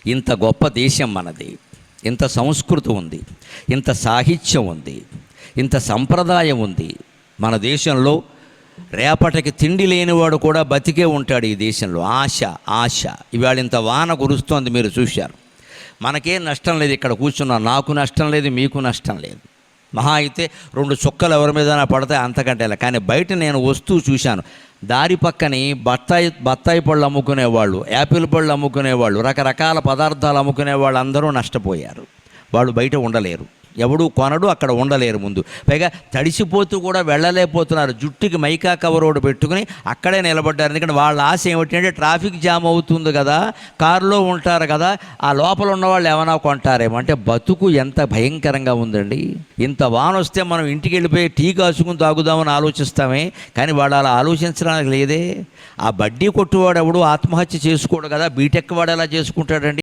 ఇంత గొప్ప దేశం మనది, ఇంత సంస్కృతి ఉంది, ఇంత సాహిత్యం ఉంది, ఇంత సంప్రదాయం ఉంది. మన దేశంలో రేపటికి తిండి లేనివాడు కూడా బతికే ఉంటాడు. ఈ దేశంలో ఆశ. ఇవాళ ఇంత వాన కురుస్తోంది, మీరు చూశారు. మనకేం నష్టం లేదు, ఇక్కడ కూర్చున్నా నాకు నష్టం లేదు, మీకు నష్టం లేదు. మహా అయితే 2 చుక్కలు ఎవరి మీద పడతాయి, అంతకంటే. కానీ బయట నేను వస్తూ చూశాను, దారి పక్కని బత్తాయి పళ్ళు అమ్ముకునేవాళ్ళు, యాపిల్ పళ్ళు అమ్ముకునేవాళ్ళు, రకరకాల పదార్థాలు అమ్ముకునేవాళ్ళు అందరూ నష్టపోయారు. వాళ్ళు బయట ఉండలేరు, ఎవడు కొనడు, అక్కడ ఉండలేరు. ముందు పైగా తడిసిపోతూ కూడా వెళ్ళలేకపోతున్నారు. జుట్టుకి మైకా కవర్ ఒకటి పెట్టుకుని అక్కడే నిలబడ్డారు. ఎందుకంటే వాళ్ళ ఆశ ఏమిటంటే ట్రాఫిక్ జామ్ అవుతుంది కదా, కారులో ఉంటారు కదా, ఆ లోపల ఉన్నవాళ్ళు ఏమైనా కొంటారేమో. అంటే బతుకు ఎంత భయంకరంగా ఉందండి. ఇంత వాన వస్తే మనం ఇంటికి వెళ్ళిపోయి టీ కాసుకుని తాగుదామని ఆలోచిస్తామే, కానీ వాళ్ళు అలా ఆలోచించడానికి లేదే. ఆ బడ్డీ కొట్టువాడు ఎవడు ఆత్మహత్య చేసుకోడు కదా, బీటెక్ వాడు ఎలా చేసుకుంటాడండి?